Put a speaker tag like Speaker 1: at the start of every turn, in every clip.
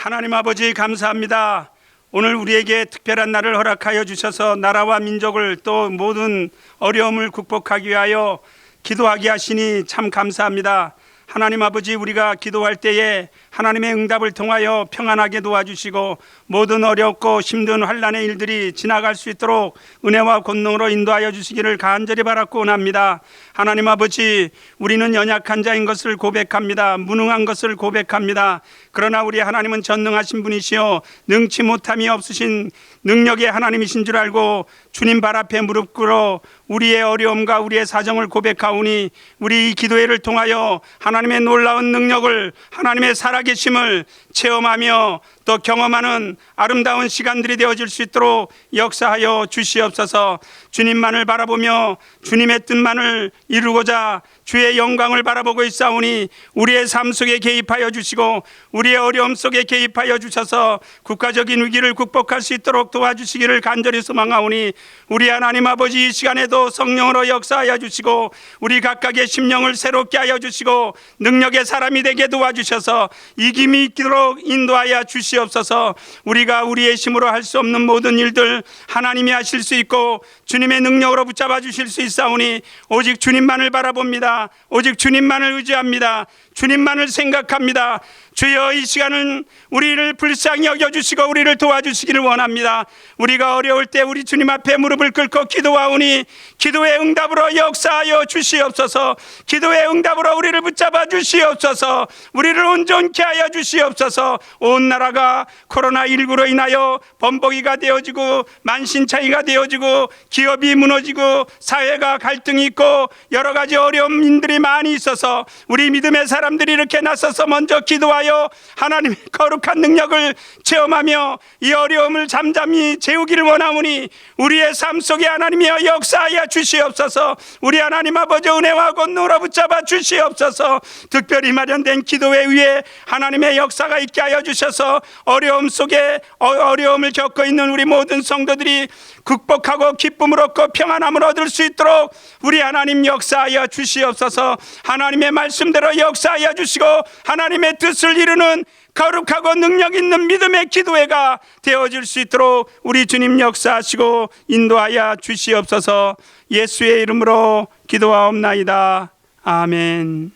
Speaker 1: 하나님 아버지 감사합니다. 오늘 우리에게 특별한 날을 허락하여 주셔서 나라와 민족을 또 모든 어려움을 극복하기 위하여 기도하게 하시니 참 감사합니다. 하나님 아버지, 우리가 기도할 때에 하나님의 응답을 통하여 평안하게 도와주시고 모든 어렵고 힘든 환난의 일들이 지나갈 수 있도록 은혜와 권능으로 인도하여 주시기를 간절히 바라고 원합니다. 하나님 아버지, 우리는 연약한 자인 것을 고백합니다. 무능한 것을 고백합니다. 그러나 우리 하나님은 전능하신 분이시여 능치 못함이 없으신 능력의 하나님이신 줄 알고 주님 발 앞에 무릎 꿇어 우리의 어려움과 우리의 사정을 고백하오니 우리 이 기도회를 통하여 하나님의 놀라운 능력을, 하나님의 살아계심을 체험하며 또 경험하는 아름다운 시간들이 되어질 수 있도록 역사하여 주시옵소서. 주님만을 바라보며 주님의 뜻만을 이루고자 주의 영광을 바라보고 있사오니 우리의 삶 속에 개입하여 주시고 우리의 어려움 속에 개입하여 주셔서 국가적인 위기를 극복할 수 있도록 도와주시기를 간절히 소망하오니 우리 하나님 아버지, 이 시간에도 성령으로 역사하여 주시고 우리 각각의 심령을 새롭게 하여 주시고 능력의 사람이 되게 도와주셔서 이김이 있도록 인도하여 주시옵소서. 우리가 우리의 힘으로 할 수 없는 모든 일들 하나님이 하실 수 있고 주님의 능력으로 붙잡아 주실 수 있사오니 오직 주님만을 바라봅니다. 오직 주님만을 의지합니다. 주님만을 생각합니다. 주여, 이 시간은 우리를 불쌍히 여겨주시고 우리를 도와주시기를 원합니다. 우리가 어려울 때 우리 주님 앞에 무릎을 꿇고 기도하오니 기도의 응답으로 역사하여 주시옵소서. 기도의 응답으로 우리를 붙잡아 주시옵소서. 우리를 온전케 하여 주시옵소서. 온 나라가 코로나19로 인하여 번복이가 되어지고 만신창이가 되어지고 기업이 무너지고 사회가 갈등이 있고 여러 가지 어려움들이 많이 있어서 우리 믿음의 사람들이 이렇게 나서서 먼저 기도하여 하나님의 거룩한 능력을 체험하며 이 어려움을 잠잠히 재우기를 원하오니 우리의 삶 속에 하나님이 역사하여 주시옵소서. 우리 하나님 아버지, 은혜와 권능으로 붙잡아 주시옵소서. 특별히 마련된 기도회 위에 하나님의 역사가 있게 하여 주셔서 어려움 속에 어려움을 겪고 있는 우리 모든 성도들이 극복하고 기쁨을 얻고 평안함을 얻을 수 있도록 우리 하나님 역사하여 주시옵소서. 하나님의 말씀대로 역사하여 주시고 하나님의 뜻을 이루는 거룩하고 능력 있는 믿음의 기도회가 되어질 수 있도록 우리 주님 역사하시고 인도하여 주시옵소서. 예수의 이름으로 기도하옵나이다. 아멘.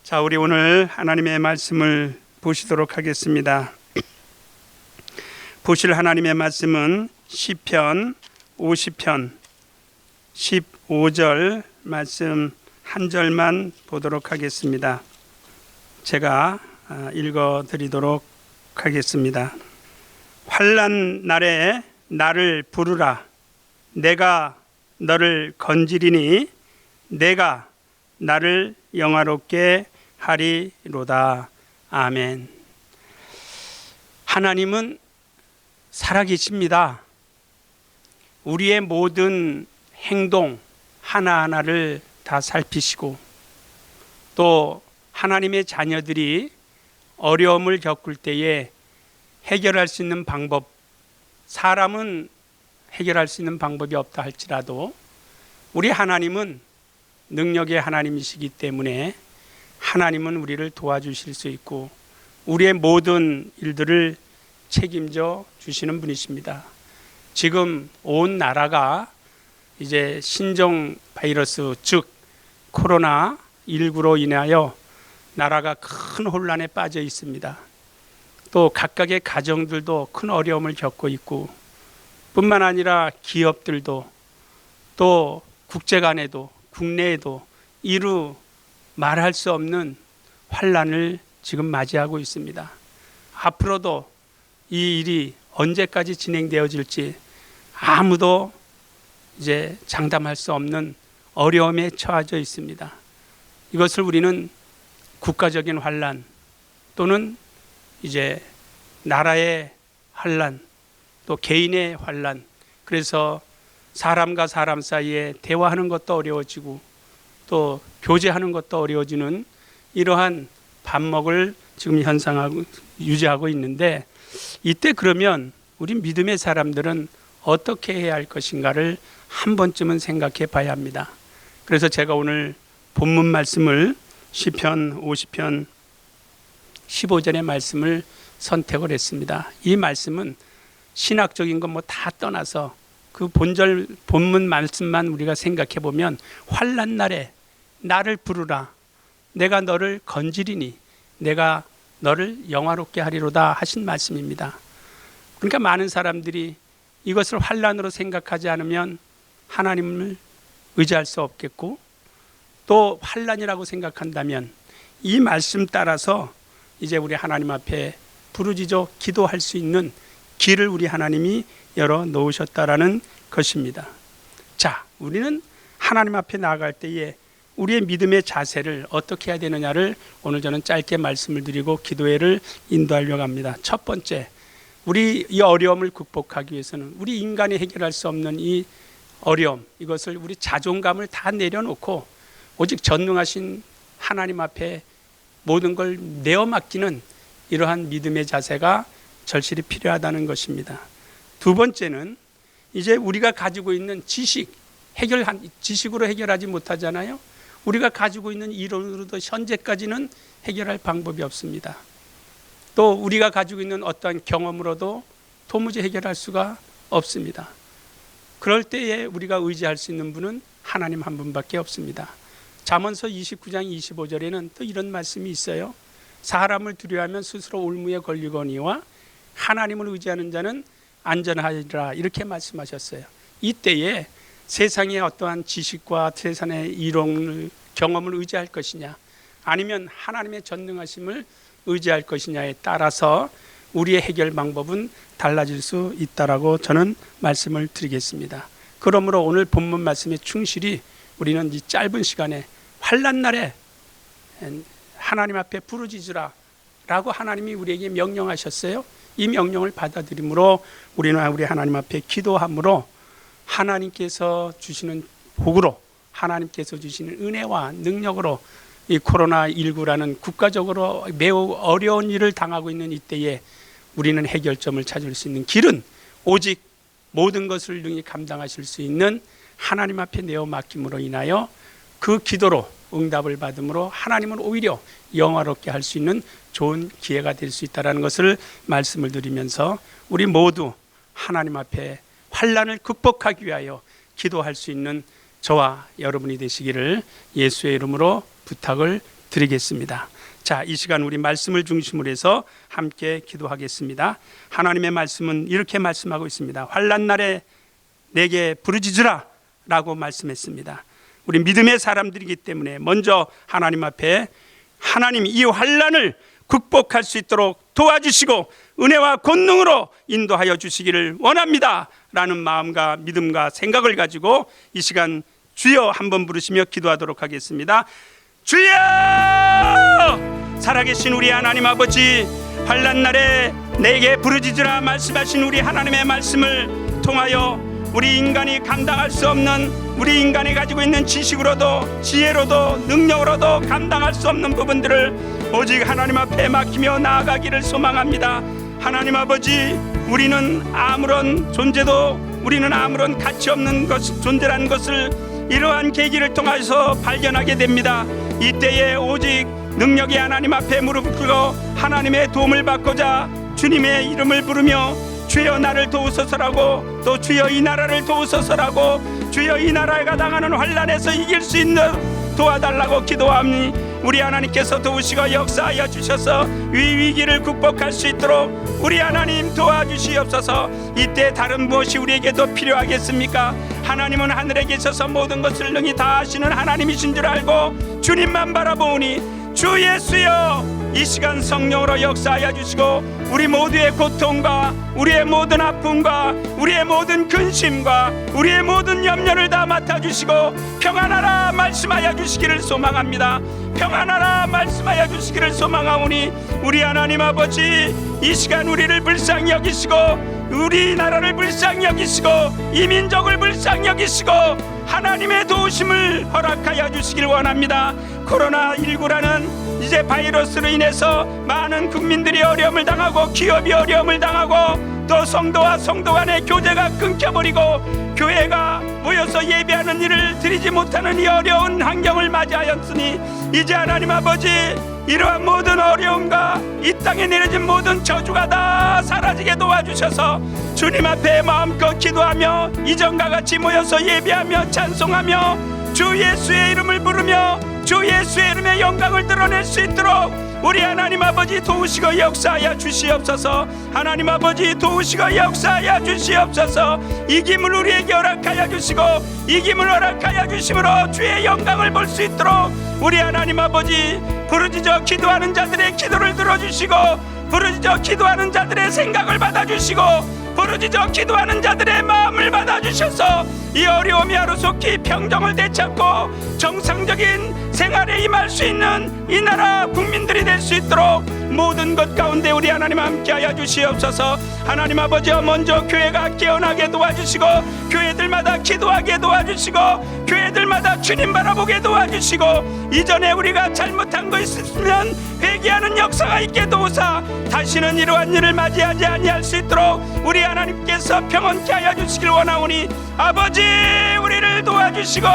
Speaker 1: 자, 우리 오늘 하나님의 말씀을 보시도록 하겠습니다. 보실 하나님의 말씀은 시편 50편 15절 말씀 한 절만 보도록 하겠습니다. 제가 읽어드리도록 하겠습니다. 환난 날에 나를 부르라. 내가 너를 건지리니 내가 나를 영화롭게 하리로다. 아멘. 하나님은 살아계십니다. 우리의 모든 행동 하나하나를 다 살피시고 또 하나님의 자녀들이 어려움을 겪을 때에 해결할 수 있는 방법, 사람은 해결할 수 있는 방법이 없다 할지라도 우리 하나님은 능력의 하나님이시기 때문에 하나님은 우리를 도와주실 수 있고 우리의 모든 일들을 책임져 주시는 분이십니다. 지금 온 나라가 이제 신종 바이러스, 즉 코로나19로 인하여 나라가 큰 혼란에 빠져 있습니다. 또 각각의 가정들도 큰 어려움을 겪고 있고 뿐만 아니라 기업들도 또 국제 간에도 국내에도 이루 말할 수 없는 환란을 지금 맞이하고 있습니다. 앞으로도 이 일이 언제까지 진행되어질지 아무도 이제 장담할 수 없는 어려움에 처해져 있습니다. 이것을 우리는 국가적인 환란 또는 이제 나라의 환란 또 개인의 환란, 그래서 사람과 사람 사이에 대화하는 것도 어려워지고 또 교제하는 것도 어려워지는 이러한 반목을 지금 현상하고 유지하고 있는데, 이때 그러면 우리 믿음의 사람들은 어떻게 해야 할 것인가를 한 번쯤은 생각해 봐야 합니다. 그래서 제가 오늘 본문 말씀을 시편 50편 15절의 말씀을 선택을 했습니다. 이 말씀은 신학적인 거 뭐 다 떠나서 그 본문 말씀만 우리가 생각해 보면 환난 날에 나를 부르라 내가 너를 건지리니 내가 너를 영화롭게 하리로다 하신 말씀입니다. 그러니까 많은 사람들이 이것을 환난으로 생각하지 않으면 하나님을 의지할 수 없겠고, 또 환난이라고 생각한다면 이 말씀 따라서 이제 우리 하나님 앞에 부르짖어 기도할 수 있는 길을 우리 하나님이 열어 놓으셨다라는 것입니다. 자, 우리는 하나님 앞에 나아갈 때에 우리의 믿음의 자세를 어떻게 해야 되느냐를 오늘 저는 짧게 말씀을 드리고 기도회를 인도하려고 합니다. 첫 번째, 우리 이 어려움을 극복하기 위해서는 우리 인간이 해결할 수 없는 이 어려움, 이것을 우리 자존감을 다 내려놓고 오직 전능하신 하나님 앞에 모든 걸 내어 맡기는 이러한 믿음의 자세가 절실히 필요하다는 것입니다. 두 번째는 이제 우리가 가지고 있는 지식으로 해결하지 못하잖아요. 우리가 가지고 있는 이론으로도 현재까지는 해결할 방법이 없습니다. 또 우리가 가지고 있는 어떠한 경험으로도 도무지 해결할 수가 없습니다. 그럴 때에 우리가 의지할 수 있는 분은 하나님 한 분밖에 없습니다. 잠언서 29장 25절에는 또 이런 말씀이 있어요. 사람을 두려워하면 스스로 올무에 걸리거니와 하나님을 의지하는 자는 안전하리라, 이렇게 말씀하셨어요. 이때에 세상의 어떠한 지식과 세상의 이론을, 경험을 의지할 것이냐, 아니면 하나님의 전능하심을 의지할 것이냐에 따라서 우리의 해결 방법은 달라질 수 있다라고 저는 말씀을 드리겠습니다. 그러므로 오늘 본문 말씀에 충실히 우리는 이 짧은 시간에 환난 날에 하나님 앞에 부르짖으라 라고 하나님이 우리에게 명령하셨어요. 이 명령을 받아들임으로 우리는 우리 하나님 앞에 기도함으로 하나님께서 주시는 복으로, 하나님께서 주시는 은혜와 능력으로 이 코로나19라는 국가적으로 매우 어려운 일을 당하고 있는 이때에 우리는 해결점을 찾을 수 있는 길은 오직 모든 것을 능히 감당하실 수 있는 하나님 앞에 내어 맡김으로 인하여 그 기도로 응답을 받음으로 하나님은 오히려 영화롭게 할 수 있는 좋은 기회가 될 수 있다는 것을 말씀을 드리면서 우리 모두 하나님 앞에 환난을 극복하기 위하여 기도할 수 있는 저와 여러분이 되시기를 예수의 이름으로 부탁을 드리겠습니다. 자, 이 시간 우리 말씀을 중심으로 해서 함께 기도하겠습니다. 하나님의 말씀은 이렇게 말씀하고 있습니다. 환난 날에 내게 부르짖으라 라고 말씀했습니다. 우리 믿음의 사람들이기 때문에 먼저 하나님 앞에 하나님 이 환난을 극복할 수 있도록 도와주시고 은혜와 권능으로 인도하여 주시기를 원합니다 라는 마음과 믿음과 생각을 가지고 이 시간 주여 한번 부르시며 기도하도록 하겠습니다. 주여! 살아계신 우리 하나님 아버지, 환난 날에 내게 부르짖으라 말씀하신 우리 하나님의 말씀을 통하여 우리 인간이 감당할 수 없는, 우리 인간이 가지고 있는 지식으로도 지혜로도 능력으로도 감당할 수 없는 부분들을 오직 하나님 앞에 맡기며 나아가기를 소망합니다. 하나님 아버지, 우리는 아무런 가치 없는 존재라는 것을 이러한 계기를 통해서 발견하게 됩니다. 이때에 오직 능력의 하나님 앞에 무릎 꿇고 하나님의 도움을 받고자 주님의 이름을 부르며 주여 나를 도우소서라고, 또 주여 이 나라를 도우소서라고, 주여 이 나라가 당하는 환난에서 이길 수 있는 도와달라고 기도하니 우리 하나님께서 도우시고 역사하여 주셔서 위기를 극복할 수 있도록 우리 하나님 도와주시옵소서. 이때 다른 무엇이 우리에게도 필요하겠습니까? 하나님은 하늘에 계셔서 모든 것을 능히 다 하시는 하나님이신 줄 알고 주님만 바라보니 주 예수여, 이 시간 성령으로 역사하여 주시고 우리 모두의 고통과 우리의 모든 아픔과 우리의 모든 근심과 우리의 모든 염려를 다 맡아주시고 평안하라 말씀하여 주시기를 소망합니다. 평안하라 말씀하여 주시기를 소망하오니 우리 하나님 아버지, 이 시간 우리를 불쌍히 여기시고 우리나라를 불쌍히 여기시고 이 민족을 불쌍히 여기시고 하나님의 도우심을 허락하여 주시길 원합니다. 코로나19라는 이제 바이러스로 인해서 많은 국민들이 어려움을 당하고 기업이 어려움을 당하고 또 성도와 성도 간의 교제가 끊겨버리고 교회가 모여서 예배하는 일을 드리지 못하는 이 어려운 환경을 맞이하였으니 이제 하나님 아버지, 이러한 모든 어려움과 이 땅에 내려진 모든 저주가 다 사라지게 도와주셔서 주님 앞에 마음껏 기도하며 이전과 같이 모여서 예배하며 찬송하며 주 예수의 이름을 부르며 주 예수의 이름의 영광을 드러낼 수 있도록 우리 하나님 아버지 도우시고 역사하여 주시옵소서. 하나님 아버지 도우시고 역사하여 주시옵소서. 이김을 우리에게 허락하여 주시고 이김을 허락하여 주심으로 주의 영광을 볼 수 있도록 우리 하나님 아버지 부르짖어 기도하는 자들의 기도를 들어주시고 부르짖어 기도하는 자들의 생각을 받아주시고 부르짖어 기도하는 자들의 마음을 받아주셔서 이 어려움이 하루속히 평정을 되찾고 정상적인 생활에 임할 수 있는 이 나라 국민들이 될 수 있도록 모든 것 가운데 우리 하나님 함께하여 주시옵소서. 하나님 아버지 먼저 교회가 깨어나게 도와주시고 교회들마다 기도하게 도와주시고 교회들마다 주님 바라보게 도와주시고 이전에 우리가 잘못한 거 있으면 회개하는 역사가 있게 도우사 다시는 이러한 일을 맞이하지 아니할 수 있도록 우리 하나님께서 평온케 하여 주시길 원하오니 아버지 우리를 도와주시고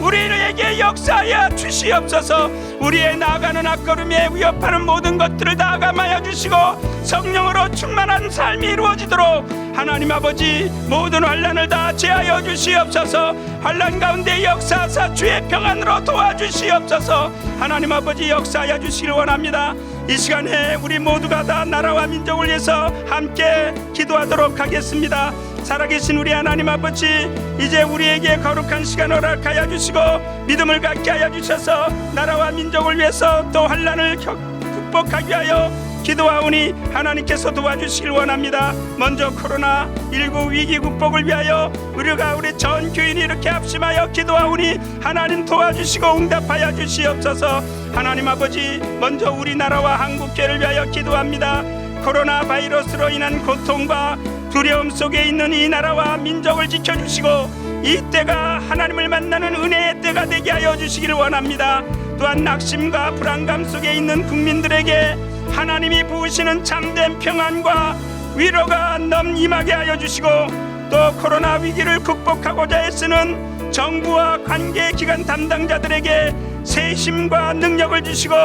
Speaker 1: 우리에게 역사하여 주시옵소서. 우리의 나아가는 앞걸음에 위협하는 모든 것들을 다 감하여 주시고 성령으로 충만한 삶이 이루어지도록 하나님 아버지 모든 환난을 다 제하여 주시옵소서. 환난 가운데 역사하사 주의 평안으로 도와주시옵소서. 하나님 아버지 역사하여 주시길 원합니다. 이 시간에 우리 모두가 다 나라와 민족을 위해서 함께 기도하도록 하겠습니다. 살아계신 우리 하나님 아버지 이제 우리에게 거룩한 시간 허락하여 주시고 믿음을 갖게 하여 주셔서 나라와 민족을 위해서 또 환난을 극복하기 위하여 기도하오니 하나님께서 도와주시길 원합니다. 먼저 코로나19 위기 극복을 위하여 우리가 우리 전 교인이 이렇게 합심하여 기도하오니 하나님 도와주시고 응답하여 주시옵소서. 하나님 아버지 먼저 우리나라와 한국교회를 위하여 기도합니다. 코로나 바이러스로 인한 고통과 두려움 속에 있는 이 나라와 민족을 지켜주시고 이 때가 하나님을 만나는 은혜의 때가 되게 하여 주시기를 원합니다. 또한 낙심과 불안감 속에 있는 국민들에게 하나님이 부으시는 참된 평안과 위로가 임하게 하여 주시고 또 코로나 위기를 극복하고자 애쓰는 정부와 관계기관 담당자들에게 세심과 능력을 주시고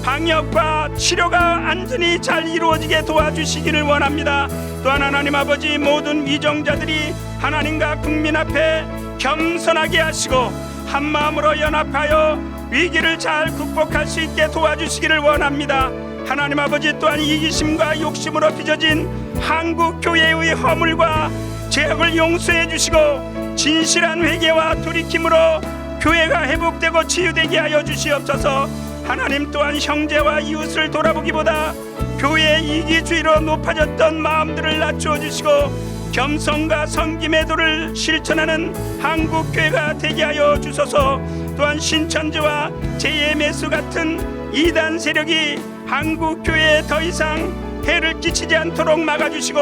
Speaker 1: 방역과 치료가 안전히 잘 이루어지게 도와주시기를 원합니다. 또한 하나님 아버지 모든 위정자들이 하나님과 국민 앞에 겸손하게 하시고 한마음으로 연합하여 위기를 잘 극복할 수 있게 도와주시기를 원합니다. 하나님 아버지 또한 이기심과 욕심으로 빚어진 한국 교회의 허물과 죄악을 용서해 주시고 진실한 회개와 돌이킴으로 교회가 회복되고 치유되게 하여 주시옵소서. 하나님 또한 형제와 이웃을 돌아보기보다 교회의 이기주의로 높아졌던 마음들을 낮추어 주시고 겸손과 섬김의 도를 실천하는 한국교회가 되게 하여 주소서. 또한 신천지와 제2매수 같은 이단 세력이 한국교회에 더 이상 해를 끼치지 않도록 막아주시고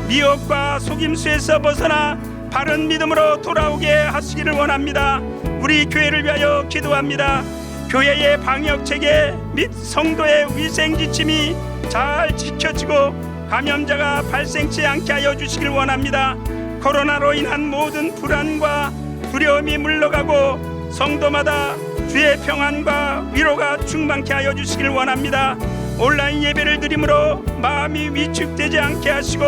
Speaker 1: 미혹과 속임수에서 벗어나 바른 믿음으로 돌아오게 하시기를 원합니다. 우리 교회를 위하여 기도합니다. 교회의 방역체계 및 성도의 위생지침이 잘 지켜지고 감염자가 발생치 않게 하여 주시길 원합니다. 코로나로 인한 모든 불안과 두려움이 물러가고 성도마다 주의 평안과 위로가 충만케 하여 주시길 원합니다. 온라인 예배를 드림으로 마음이 위축되지 않게 하시고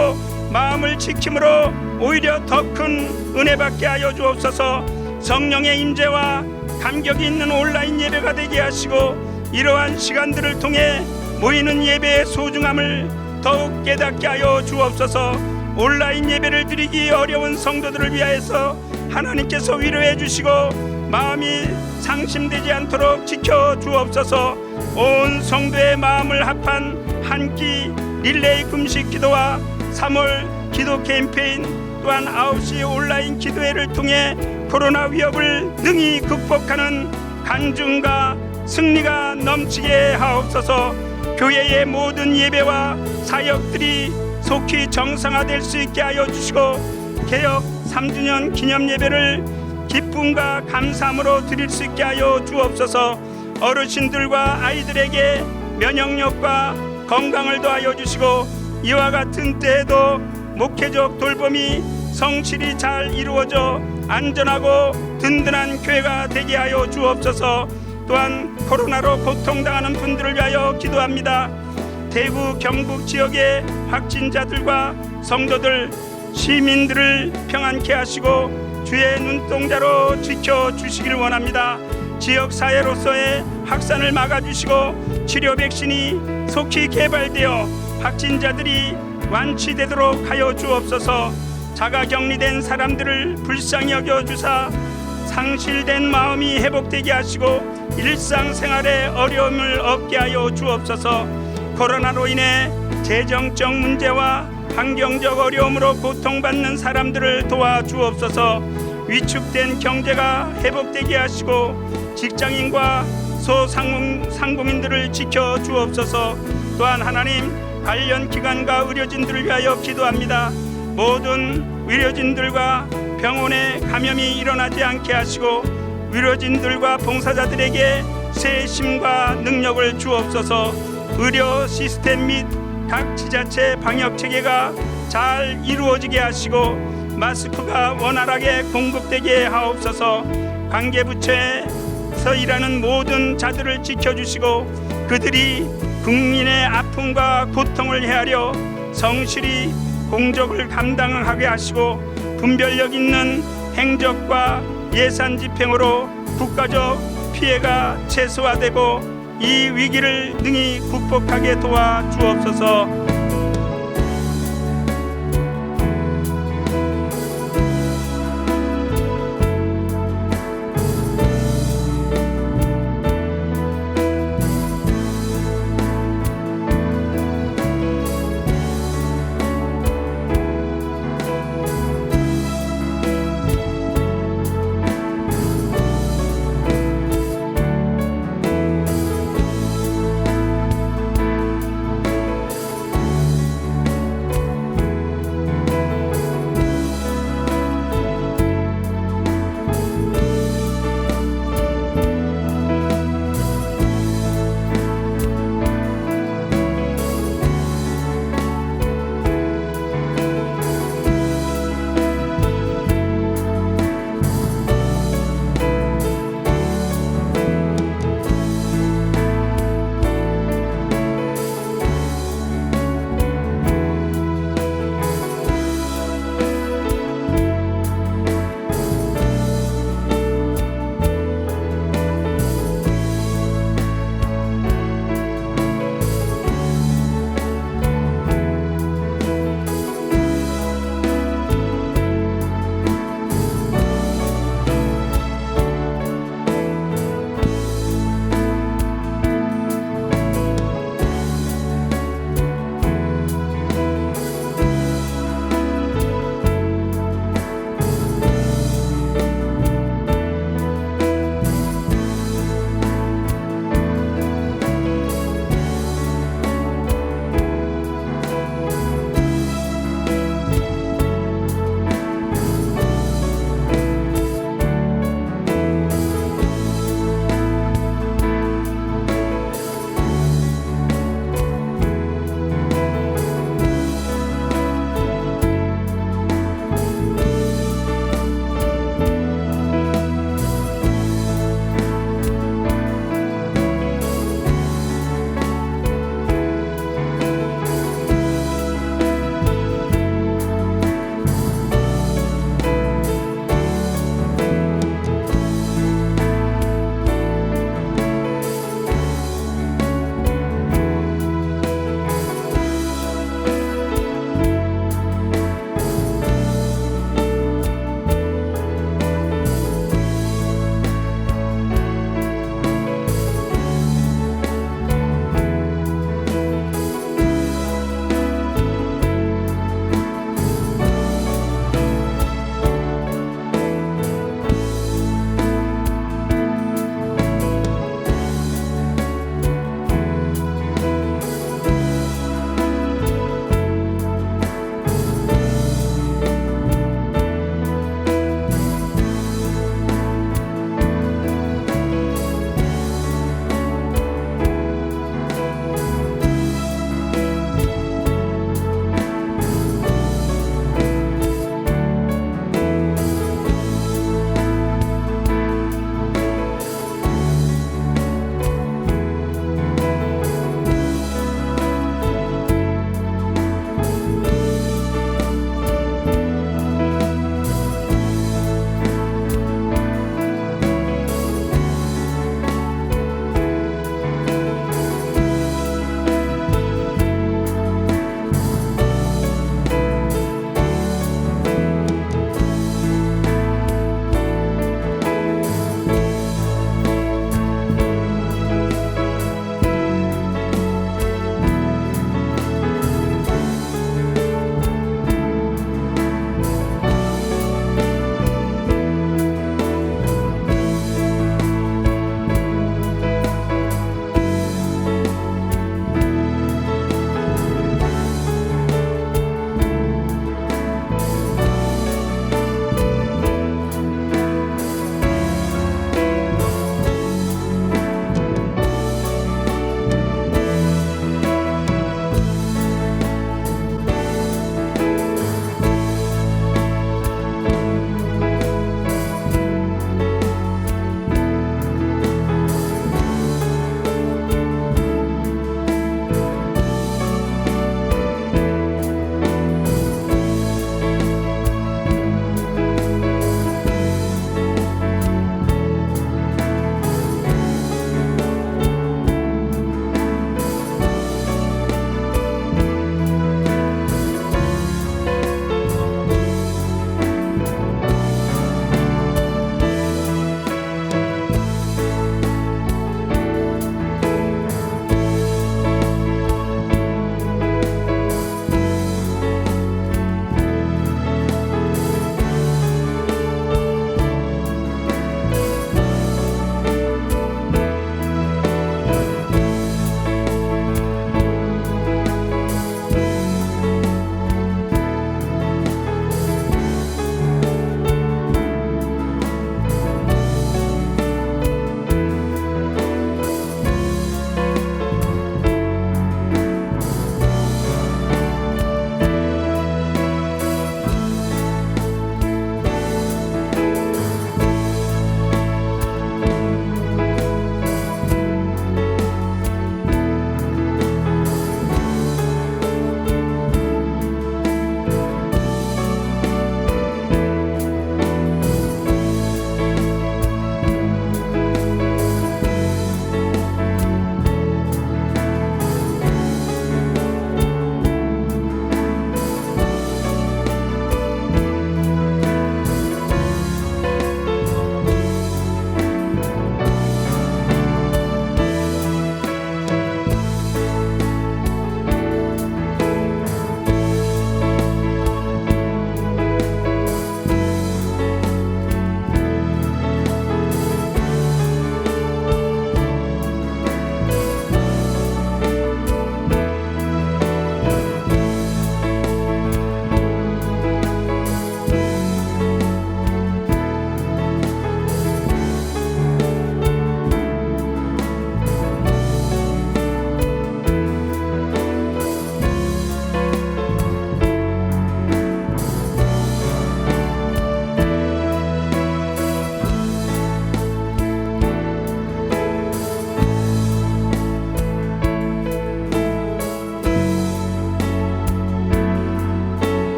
Speaker 1: 마음을 지킴으로 오히려 더 큰 은혜 받게 하여 주옵소서. 성령의 임재와 감격이 있는 온라인 예배가 되게 하시고 이러한 시간들을 통해 모이는 예배의 소중함을 더욱 깨닫게 하여 주옵소서. 온라인 예배를 드리기 어려운 성도들을 위하여서 하나님께서 위로해 주시고 마음이 상심되지 않도록 지켜 주옵소서. 온 성도의 마음을 합한 한 끼 릴레이 금식 기도와 3월 기도 캠페인 또한 9시 온라인 기도회를 통해 코로나 위협을 능히 극복하는 간증과 승리가 넘치게 하옵소서. 교회의 모든 예배와 사역들이 속히 정상화될 수 있게 하여 주시고 개혁 3주년 기념 예배를 기쁨과 감사함으로 드릴 수 있게 하여 주옵소서. 어르신들과 아이들에게 면역력과 건강을 더하여 주시고 이와 같은 때에도 목회적 돌봄이 성실히 잘 이루어져 안전하고 든든한 교회가 되게 하여 주옵소서. 또한 코로나로 고통당하는 분들을 위하여 기도합니다. 대구 경북 지역의 확진자들과 성도들 시민들을 평안케 하시고 주의 눈동자로 지켜주시길 원합니다. 지역사회로서의 확산을 막아주시고 치료 백신이 속히 개발되어 확진자들이 완치되도록 하여 주옵소서. 자가격리된 사람들을 불쌍히 여겨주사 상실된 마음이 회복되게 하시고 일상생활에 어려움을 없게 하여 주옵소서. 코로나로 인해 재정적 문제와 환경적 어려움으로 고통받는 사람들을 도와주옵소서. 위축된 경제가 회복되게 하시고 직장인과 소상공인들을 지켜주옵소서. 또한 하나님, 관련 기관과 의료진들을 위하여 기도합니다. 모든 의료진들과 병원에 감염이 일어나지 않게 하시고 의료진들과 봉사자들에게 새 힘과 능력을 주옵소서. 의료 시스템 및 각 지자체 방역 체계가 잘 이루어지게 하시고 마스크가 원활하게 공급되게 하옵소서. 관계부처에서 일하는 모든 자들을 지켜주시고 그들이 국민의 아픔과 고통을 헤아려 성실히 공적을 감당하게 하시고 분별력 있는 행적과 예산 집행으로 국가적 피해가 최소화되고 이 위기를 능히 극복하게 도와주옵소서.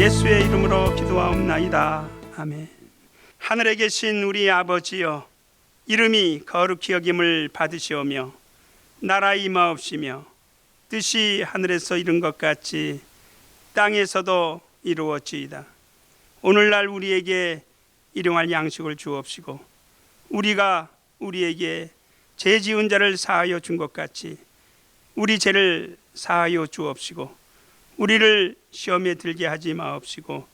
Speaker 1: 예수의 이름으로 기도하옵나이다. 아멘. 하늘에 계신 우리 아버지여, 이름이 거룩히 여김을 받으시오며 나라 임하옵시며 뜻이 하늘에서 이룬 것 같이 땅에서도 이루어지이다. 오늘날 우리에게 일용할 양식을 주옵시고 우리가 우리에게 죄 지은 자를 사하여 준 것 같이 우리 죄를 사하여 주옵시고 우리를 시험에 들게 하지 마옵시고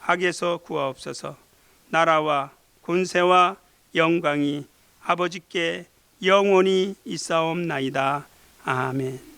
Speaker 1: 악에서 구하옵소서. 나라와 권세와 영광이 아버지께 영원히 있사옵나이다. 아멘.